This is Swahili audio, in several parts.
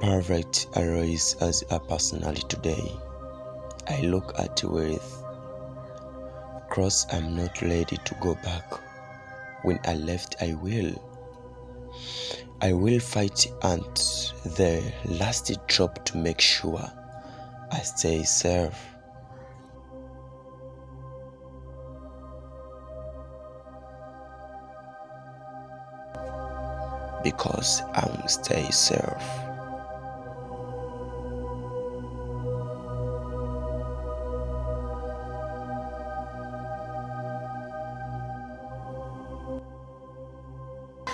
Perfect arose as a personality today. I look at with cross. I'm not ready to go back. When I left, I will fight and the last drop to make sure I stay safe. Because I will stay safe.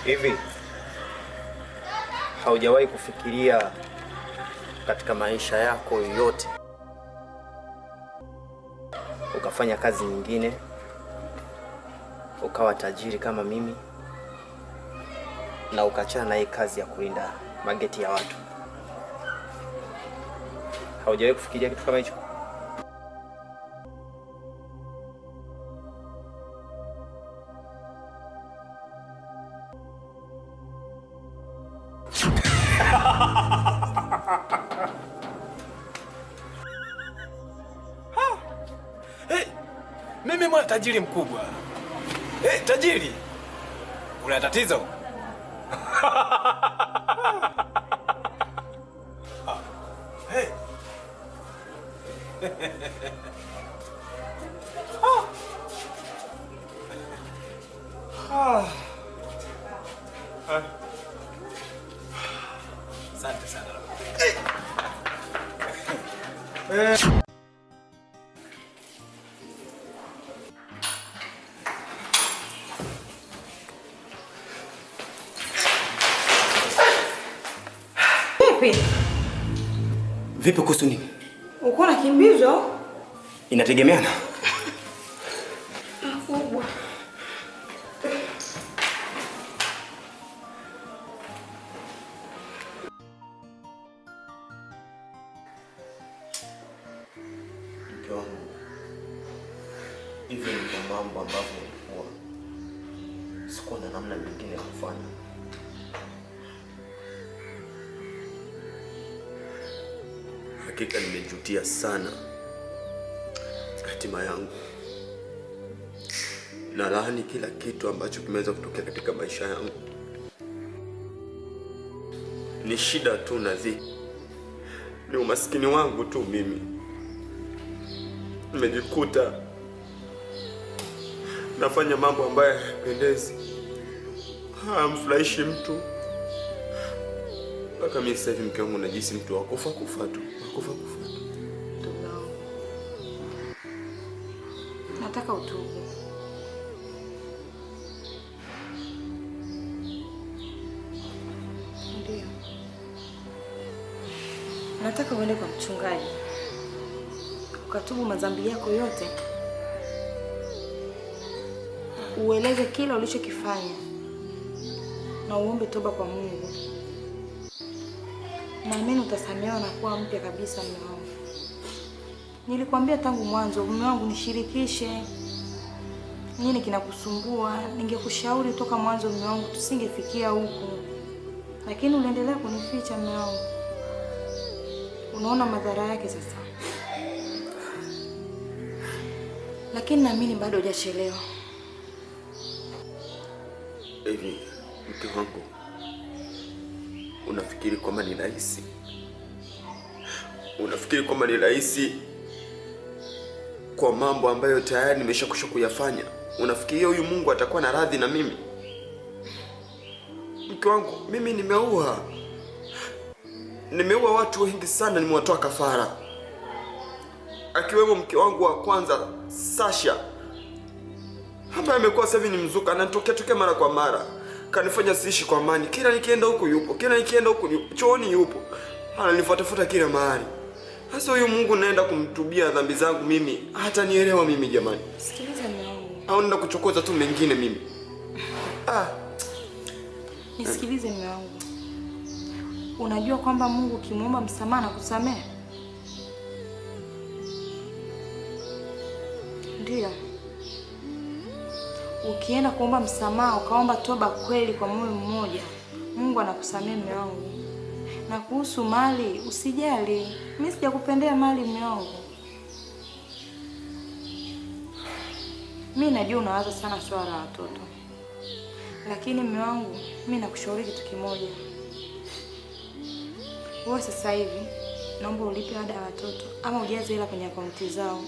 Hivi haujawahi kufikiria katika maisha yako yote ukafanya kazi nyingine ukawa tajiri kama mimi na ukachana na hii kazi ya kulinda mageti ya watu? Haujawahi kufikiria kitu kama hicho? Hey, mimi mwana tajiri mkubwa. Hey, tajiri. Una tatizo? Hey. Asante sana. Vipi kuhusu nini? Uko na kimbizo? Inategemeana. Mkubwa. Mke wangu, hivi ni mambo ambavyo nilikuwa sikuwa na namna nyingine ya kufanya. Hakika nimejutia sana hatima yangu. Na laani kila kitu ambacho kimeweza kutokea katika maisha yangu. Ni shida tu na dhiki. Ni umaskini wangu tu mimi. Nimejikuta nafanya mambo ambayo hayapendezi, hamfurahishi mtu. Mpaka mimi sasa hivi mke wangu najisi mtu wakufa kufa tu. Nataka utubu. Ndio. Nataka uende kwa mchungaji ukatubu madhambi yako yote, ueleze kila ulichokifanya na uombe toba kwa Mungu. Naamini utasamehewa na kuwa mpya kabisa mume wangu. Nilikwambia tangu mwanzo mume wangu nishirikishe. Nini kinakusumbua? Ningekushauri toka mwanzo mume wangu, tusingefikia huku. Lakini unaendelea kunificha mume wangu. Unaona madhara yake sasa. Lakini naamini bado hujachelewa. Hivi mke wangu, unafikiri kwamba ni rahisi? Unafikiri kwamba ni rahisi kwa mambo ambayo tayari nimeshakusha kuyafanya? Unafikiria huyu Mungu atakuwa na radhi na mimi? Mke wangu, mimi nimeua watu wengi sana, nimewatoa kafara. Akiwemo mke wangu wa kwanza Sasha, ambaye amekuwa sasa hivi ni mzuka, anatokea mara kwa mara, kanifanya siishi kwa amani. Kila nikienda huku yupo, chooni yupo, ananifuatafuta kila mahali. Sasa huyu Mungu naenda kumtubia dhambi zangu mimi, hata nielewa mimi jamani? Sikiliza mume wangu. Au nenda kuchokoza tu mengine mimi? Nisikilize mume wangu. Unajua kwamba Mungu ukimwomba msamaha na kusamehe? Ndio. Ukienda kuomba msamaha, ukaomba toba kweli kwa moyo mmoja, Mungu anakusamehe mume wangu. Na kuhusu mali, usijali. Mimi sijakupendea mali mume wangu. Mimi najua unawaza sana swala la watoto. Lakini mume wangu, mimi nakushauri kitu kimoja. Wewe sasa hivi naomba ulipe ada ya watoto ama ujaze hela kwenye akaunti zao.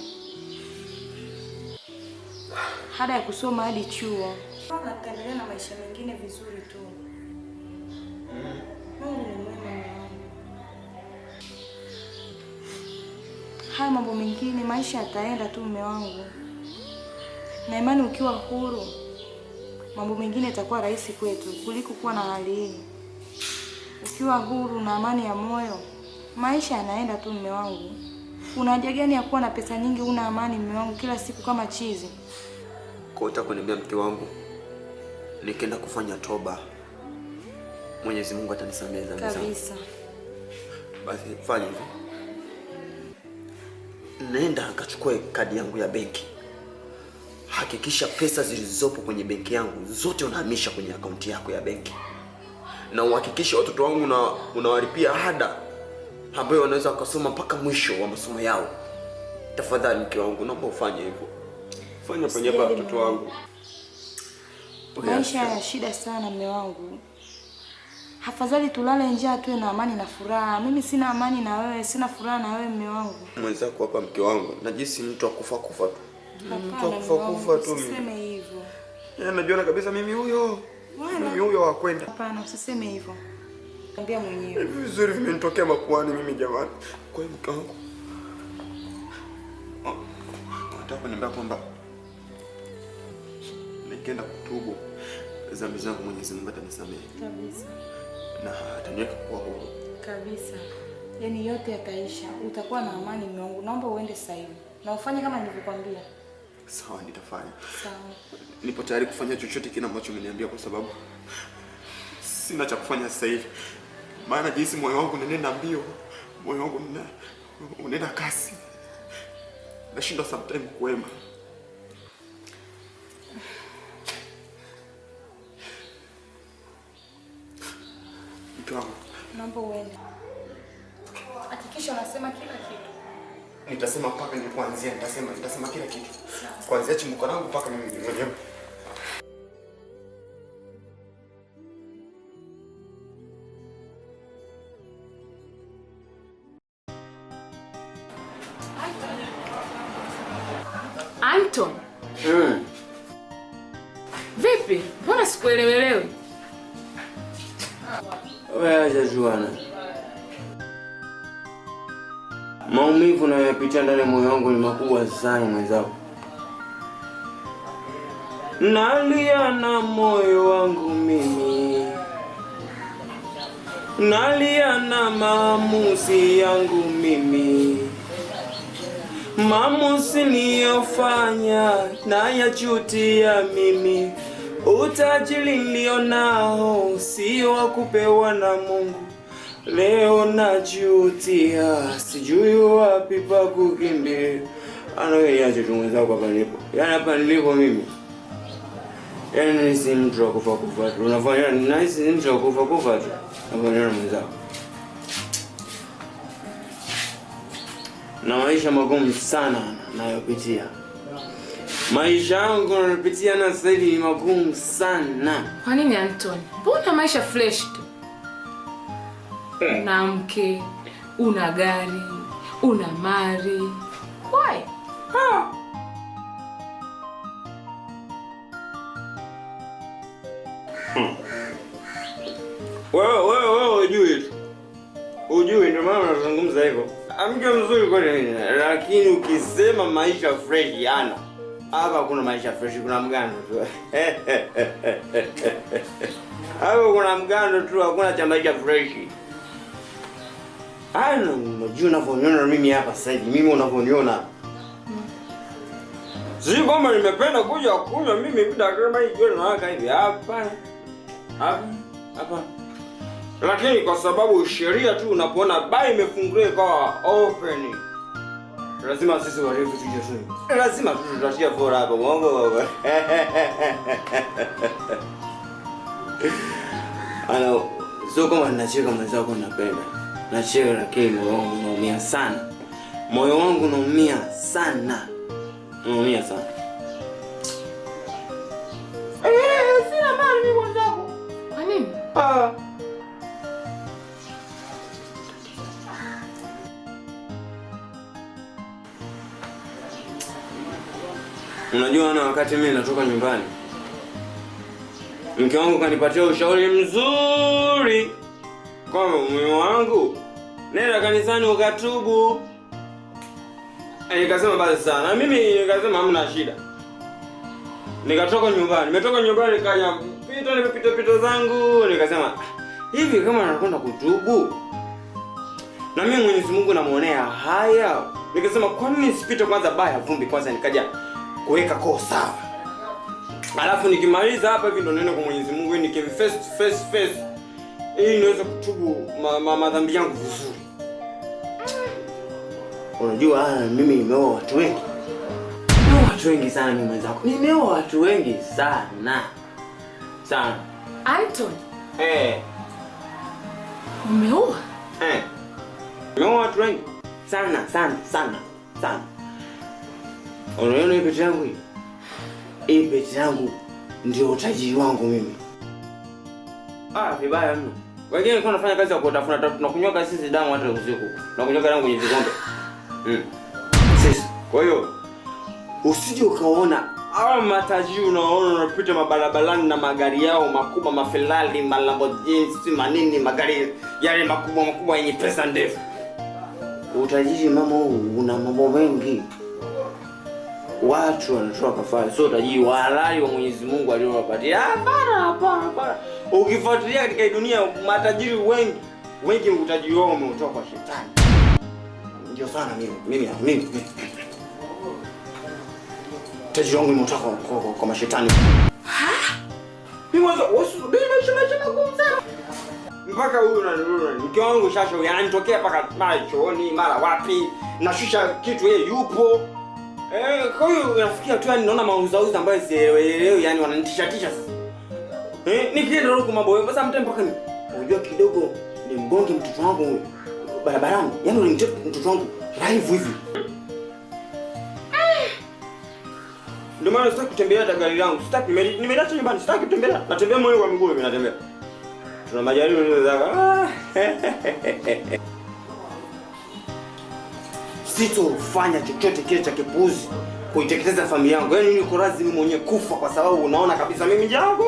Ada ya kusoma hadi chuo. Tutaendelea na maisha mengine vizuri tu. Mungu ni mwema. Haya mambo mengine maisha yataenda tu mume wangu. Na imani ukiwa huru, mambo mengine yatakuwa rahisi kwetu kuliko kuwa na hali hii. Ukiwa huru na amani ya moyo, maisha yanaenda tu mume wangu. Una haja gani ya kuwa na pesa nyingi una amani mume wangu kila siku kama chizi? Kwa utakuniambia mke wangu nikienda kufanya toba Mwenyezi Mungu atanisamehe dhambi zangu. Kabisa. Basi fanya hivi. Nenda akachukue kadi yangu ya benki. Hakikisha pesa zilizopo kwenye benki yangu zote unahamisha kwenye akaunti yako ya benki. Na uhakikishe watoto wangu unawalipia ada ambayo wanaweza kusoma mpaka mwisho wa masomo yao. Tafadhali mke wangu, naomba ufanye hivyo. Fanya kwa niaba ya watoto wangu. Maisha ya shida sana mume wangu. Hafadhali tulale njaa tuwe na amani na furaha. Mimi sina amani na wewe, sina furaha na wewe mume wangu. Mwenzako hapa mke wangu, najisi mtu akufa tu. Mtu akufa tu. Usiseme hivyo. Najiona kabisa mimi huyo. Mimi huyo wa kwenda. Hapana, usiseme hivyo. Niambia mwenyewe. Vizuri vimenitokea mapuani mimi jamani. Kwa hiyo mke wangu. Nataka kuniambia kwamba nikienda kutubu dhambi zangu Mwenyezi Mungu atanisamehe. Kabisa. Na ataniweka kuwa huru. Kabisa. Yaani yote yataisha. Utakuwa na amani mume wangu. Naomba uende sasa hivi. Na ufanye kama nilivyokuambia. Sawa, nitafanya. Sawa. Nipo tayari kufanya chochote kile ambacho umeniambia kwa sababu sina cha kufanya sasa hivi. Maana jinsi moyo wangu unaenda mbio, moyo wangu unaenda kasi. Nashinda sometimes kuema. Mkiwangu, Naomba uende. Hakikisha unasema kila kitu. nitasema mpaka nilipoanzia, nitasema kila kitu. Kuanzia chimbuko langu mpaka mimi mwenyewe. Anton. Vipi? Mbona sikuelewelewi? Wewe Juana. Maumivu nayopitia ndani ya moyo wangu ni makubwa sana mwenzangu. Nalia na moyo wangu mimi. Nalia na maamuzi yangu mimi. Maamuzi niliyofanya nayajutia mimi. Utajiri nilionao sio wa kupewa na Mungu. Leo najutia, sijui wapi pa kukimbia. Anaweaje tu mwenzako hapa nilipo. Yaani hapa nilipo mimi. Yaani si mtu wa kufa tu. Unafanya nice mtu wa kufa tu. Unafanya mwenzako. Na maisha magumu sana nayopitia. Maisha yangu nayopitia na sasa hivi ni magumu sana. Kwa nini Anton? Mbona maisha fresh tu? Una mke, una gari, una mali. Why? Wewe ujui ndio maana unazungumza hivyo. Amjua mzuri kwa nini? Lakini ukisema maisha fresh yana. Hapa kuna maisha fresh, kuna mgando tu. Hapa kuna mgando tu, hakuna cha maisha fresh. Unajua unavyoniona mimi hapa sasa hivi, mimi unavyoniona. Si kama nimependa kuja kunywa mimi bila kama hii jioni nawaka hivi. Hapana. Hapa. Lakini kwa sababu sheria tu unapoona bar imefunguliwa kwa open. Lazima sisi warefu tuje sasa. Lazima tutatia fora hapo. Mungu baba. Sio kama ninacheka mwenzako napenda. Nacheka lakini moyo wangu unaumia sana. Moyo wangu unaumia sana. Unaumia sana. Sina mali mimi mwenzako. Kwa nini? Unajua na wakati mimi natoka nyumbani, mke wangu kanipatia ushauri mzuri kwamba mume wangu nenda kanisani ukatubu. Nikasema basi sana. Mimi nikasema hamna shida. Nikatoka nyumbani. Nimetoka nyumbani nikaja nimepita zangu, nikasema hivi kama nakwenda kutubu na mimi Mwenyezi Mungu namuonea haya. Nikasema kwa nini nisipite kwanza baya vumbi kwanza nikaja kuweka koo sawa. Alafu nikimaliza hapa hivi ndo nene kwa Mwenyezi Mungu face ili niweze kutubu madhambi yangu vizuri. Unajua mimi nimeoa watu wengi. Watu wengi sana mimi mwenzako. Nimeoa watu wengi sana. Sana. Anton. Umeoa? Nimeoa watu wengi. Sana. Unaona hii pete yangu hii? Hii pete yangu ndio utajiri wangu mimi. Vibaya mno. Wengine kwa nafanya kazi ya kutafuna tunakunywa sisi damu hata usiku. Tunakunywa damu kwenye vikombe. Sisi. Kwa hiyo usije ukaona hawa matajiri unaona unapita mabarabarani na magari yao makubwa, maferrari, Lamborghini, manini, magari yale makubwa yenye pesa ndefu. Utajiri mama huu una mambo mengi. Watu wanatoa kafara, sio utajiri wa halali wa Mwenyezi Mungu aliyowapatia. Hapana. Ukifuatilia katika dunia matajiri wengi utajiri wao umetoka kwa shetani. Ndio sana mimi. Tajiri wangu umetoka kwa mashetani. Mimi maisha magumu sana. Mpaka huyu mke wangu shasha yananitokea paka mara chooni, mara wapi, nashusha kitu yeye yupo. Kwa hiyo nafikia tu naona mauzauza ambayo sielewi, yani wananitisha sasa. Nikienda huko mambo sasa mtembo mpaka unajua kidogo ni mgonge mtoto wangu barabarani. Yaani unimtoa mtoto wangu live hivi. Ndio maana sitaki kutembea na gari langu. Sitaki nimeacha nyumbani, sitaki kutembea. Natembea moyo kwa miguu mimi natembea. Tuna majaribu ndio zaka. Sitofanya chochote kile cha kipuuzi kuiteketeza familia yangu. Yaani niko radhi mimi mwenyewe kufa kwa sababu unaona kabisa mimi jangu.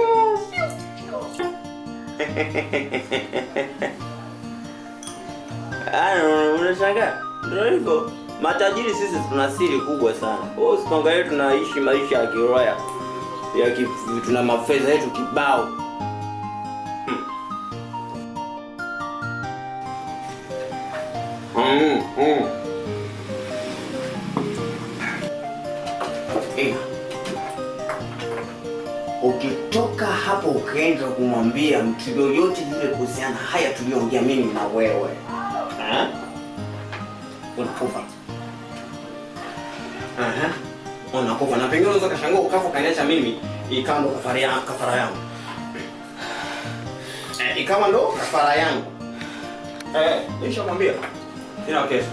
Unashangaa? Ndio hivyo. Matajiri sisi tuna siri kubwa sana. Usipangalie tunaishi maisha ya kiroya. Tuna mafedha yetu kibao. Ukitoka hapo ukaenda kumwambia mtu yoyote yule kuhusiana haya tuliyoongea mimi na wewe, unakufa. Unakufa na pengine unaweza kashangaa ukafa kaniacha mimi ikawa ndo kafara yangu. Ikawa ndo kafara yangu. Nishamwambia. Sina kesi.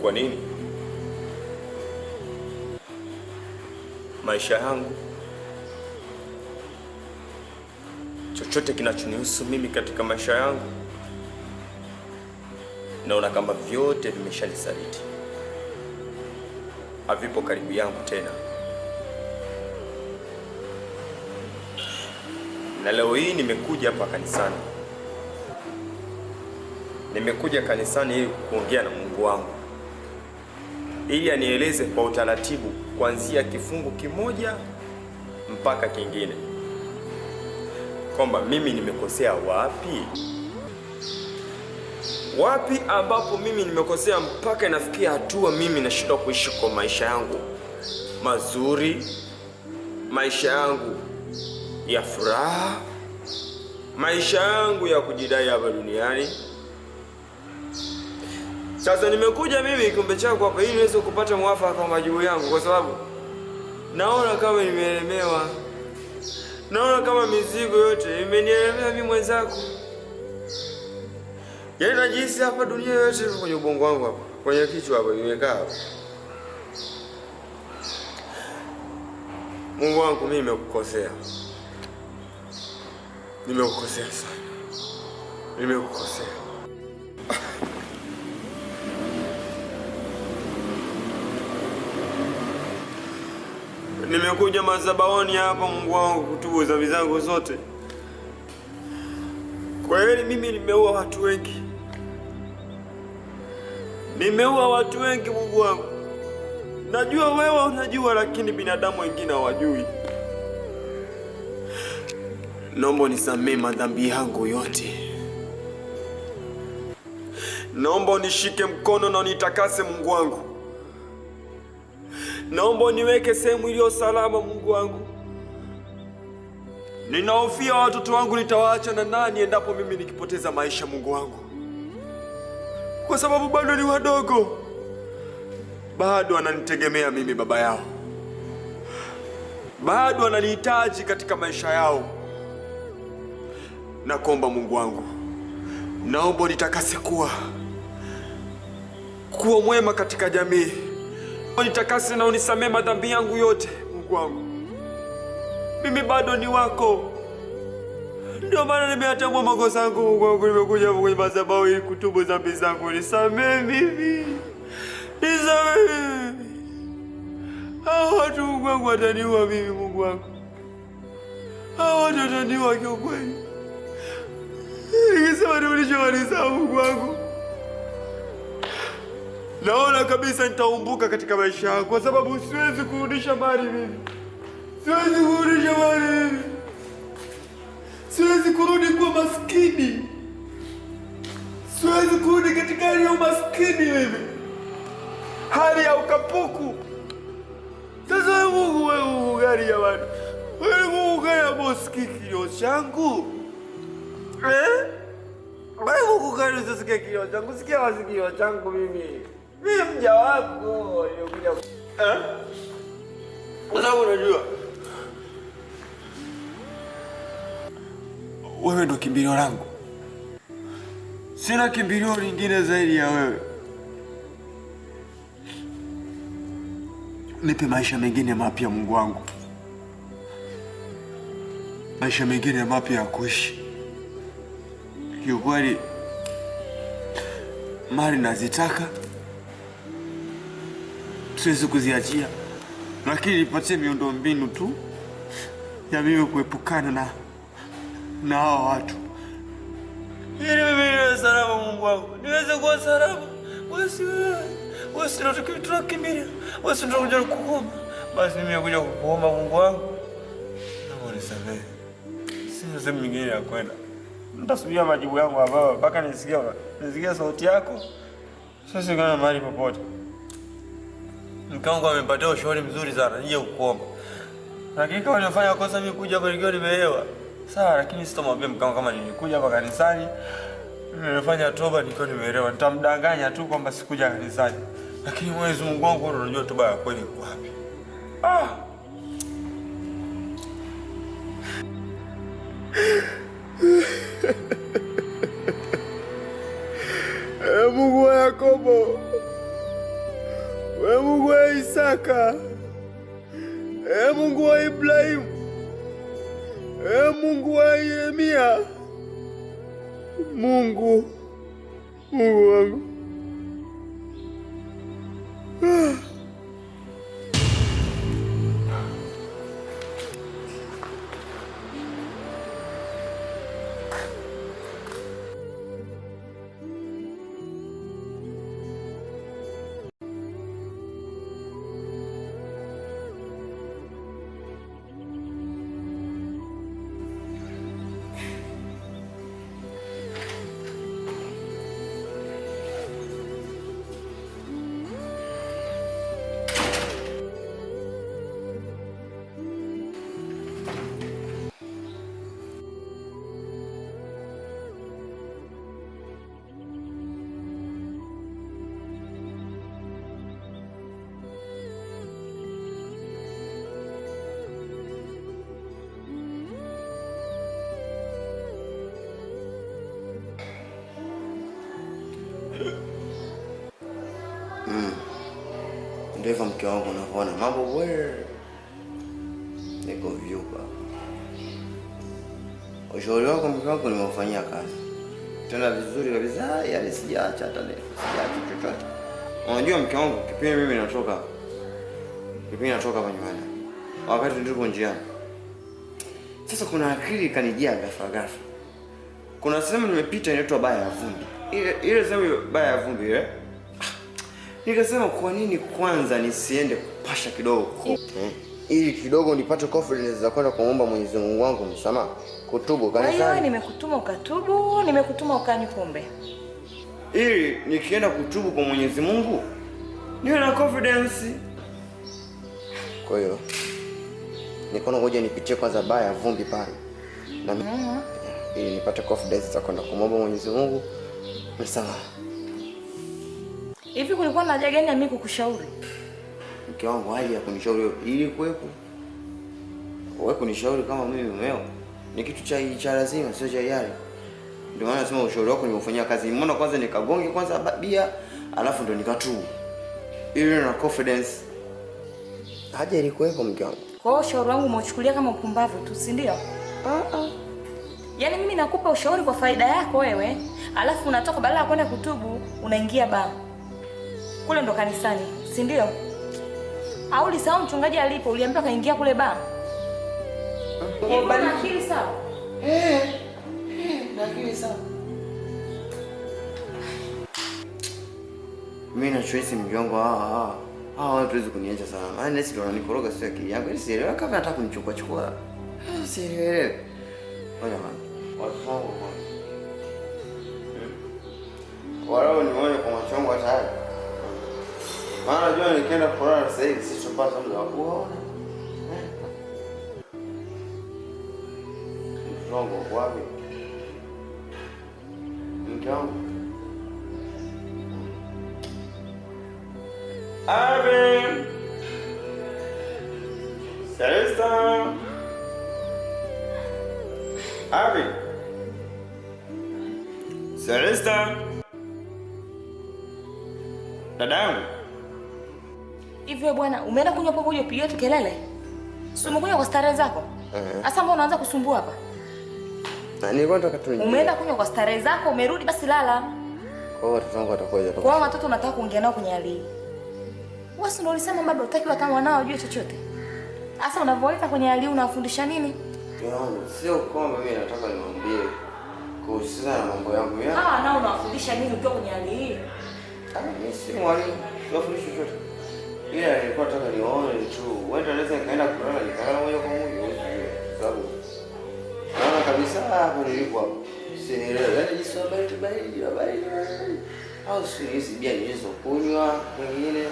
Kwa nini? Maisha yangu, chochote kinachonihusu mimi katika maisha yangu, naona kama vyote vimeshanisaliti, havipo karibu yangu tena. Na leo hii nimekuja hapa kanisani. Nimekuja kanisani ili kuongea na Mungu wangu, ili anieleze kwa utaratibu kuanzia kifungu kimoja mpaka kingine, kwamba mimi nimekosea wapi ambapo mimi nimekosea mpaka inafikia hatua mimi nashindwa kuishi kwa maisha yangu mazuri, maisha yangu ya furaha, maisha yangu ya kujidai hapa duniani. Sasa nimekuja mimi kiumbe chako hapa ili niweze kupata mwafaka kwa majibu yangu, kwa sababu naona kama nimeelemewa. Naona kama mizigo yote imenielemea mimi mwenzako. Yaani najisi hapa dunia yote kwenye ubongo wangu hapa, kwenye kichwa hapa imekaa hapa. Mungu wangu, mimi nimekukosea. Nimekukosea sana. Nimekukosea. Nimekuja madhabahuni hapa Mungu wangu kutubu dhambi zangu zote. Kwa hiyo mimi nimeua watu wengi. Nimeua watu wengi Mungu wangu. Najua wewe unajua, lakini binadamu wengine hawajui. Naomba unisamehe madhambi yangu yote. Naomba unishike mkono na unitakase Mungu wangu. Naomba uniweke sehemu iliyo salama Mungu wangu. Ninahofia watoto wangu nitawaacha na nani endapo mimi nikipoteza maisha Mungu wangu. Kwa sababu bado ni wadogo. Bado wananitegemea mimi baba yao. Bado wananihitaji katika maisha yao. Nakuomba Mungu wangu, naomba nitakase kuwa mwema katika jamii. Nitakase na unisamehe madhambi yangu yote Mungu wangu. Mimi bado ni wako. Ndio maana nimeatambua makosa yangu Mungu wangu. Nimekuja hapo kwenye madhabahu ili kutubu dhambi zangu. Nisamehe mimi. Nisamehe. Hao watu Mungu wangu wataniua mimi Mungu wangu. Hao watu wataniua kwa kweli. Nikisema nirudishe mali zangu Mungu wangu, naona kabisa nitaumbuka katika maisha yangu, kwa sababu siwezi kurudisha mali mimi. Siwezi kurudisha mali mimi. Siwezi kurudi kuwa maskini. Siwezi kurudi katika hali ya umaskini mimi, hali ya ukapuku. Sasa wewe Mungu, wewe gari ya watu, wewe Mungu gari ya boski kilio changu. Wewe Mungu gari usisikie kilio changu, sikia wazi kilio changu mimi. Mimi mja wako nilikuja. Unataka unajua? Wewe ndo kimbilio langu. Sina kimbilio lingine zaidi ya wewe. Nipe maisha mengine mapya Mungu wangu. Maisha mengine mapya ya kuishi. Kiukweli mali nazitaka, siwezi kuziachia, lakini nipatie miundombinu tu ya mimi kuepukana na hao watu, ili mimi niwe salama Mungu wangu, niweze kuwa salama. Wewe ndio tunakimbilia, wewe ndio unakuja kukuomba. Basi mimi nakuja kukuomba Mungu wangu, naomba unisamehe. Sina sehemu nyingine ya kwenda. Nitasubiria majibu yangu hapa mpaka nisikie sauti yako. Sasa kana mahali popote. Mke wangu amepatia ushauri mzuri sana, nije kukuomba. Lakini kama nilifanya kosa mimi kuja hapa nikiwa nimeelewa, sawa, lakini sitamwambia mke wangu kama nilikuja hapa kanisani nimefanya toba nikiwa nimeelewa. Nitamdanganya tu kwamba sikuja kanisani. Lakini Mwenyezi Mungu wangu ndio unajua toba ya kweli iko wapi. Mungu wa Yakobo, Isaka, Mungu wa Ibrahimu, Mungu wa Yeremia, Mungu wangu. Ndivyo mke wangu unavyoona mambo wewe. Niko vyupa. Ushauri wako mke wangu nimeufanyia kazi. Tena vizuri kabisa, yaani sijaacha hata leo. Sijaacha chochote. Unajua mke wangu, kipindi mimi natoka hapa nyumbani. Wakati niko njiani. Sasa kuna akili kanijia ghafla. Kuna sehemu nimepita inaitwa Baya ya Vumbi. Ile sehemu Baya ya Vumbi ile. Nikasema kwa nini kwanza nisiende kupasha kidogo ili kidogo nipate confidence za kwenda kuomba Mwenyezi Mungu wangu msamaha, kutubu kanisani. Kwa hiyo nimekutuma ukatubu, nimekutuma ukanywe pombe. Ili nikienda kutubu kwa Mwenyezi Mungu niwe na confidence. Kwa hiyo nikaona ngoja nipitie kwanza Baya ya Vumbi pale. Na ili nipate confidence za kwenda kuomba Mwenyezi Mungu msamaha. Hivi kulikuwa na haja gani ya mimi kukushauri? Mke wangu haja ya kunishauri ili kuwepo. Wewe kunishauri kama mimi mumeo ni kitu cha lazima, sio cha hiari. Ndio maana nasema ushauri wako nimeufanyia kazi. Mbona kwanza nikagonge kwanza bia, alafu ndo nikatubu. Ili na confidence. Haja ilikuwepo mke wangu. Kwa hiyo ushauri wangu umeuchukulia kama upumbavu tu, si ndio? Yaani mimi nakupa ushauri kwa faida yako wewe, alafu unatoka badala ya kwenda kutubu, unaingia baa. Kule ndo kanisani, si ndio? Au ulisahau mchungaji alipo, uliambiwa kaingia kule baa? Bali akili sawa? Na akili sawa. Mimi na choice mke wangu watu wezi kuniacha sana. Maana nesi ndo wananikoroga sio akili yangu. Ni sielewi kama nataka kunichukua. Sielewi. Ngoja bana. Watu wangu wao nione kwa macho yangu tayari. Maana najua nikienda kulala sasa hivi sitapata muda wa kuona. Mtongo uko wapi? Mke wangu. Abin. Celesta. Abin. Celesta. Dadangu. Hivyo bwana, umeenda kunywa pombe hiyo pigia tu kelele? Si umekunywa kwa starehe zako? Sasa mbona unaanza kusumbua hapa? Na nilikuwa nataka tu nje. Umeenda kunywa kwa starehe zako, umerudi basi lala. Kwa watoto wangu watakuja tu. Kwa watoto unataka kuongea nao kwenye hali hii. Wewe ndio ulisema bado hutaki kama wanao wajue chochote. Sasa unavoita kwenye hali hii unawafundisha nini? Sio kwamba mimi nataka niwaambie kuhusiana na mambo yangu ya. Nao unawafundisha nini ukiwa kwenye hali hii? Mimi si mwalimu, siwafundisha chochote. Ila nilikuwa nataka niwaone tu. Wenda naweza nikaenda kulala nikalala moja kwa moja usijue. Sababu naona kabisa hapo nilipo hapo. Sielewi, yaani jinsi habari. Au si hizi bia nilizokunywa wengine.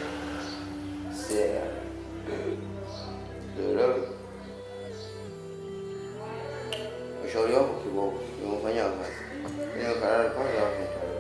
Ndio. Ushauri wako kiboko, nimefanya kazi. Leo kalala kwanza hapo.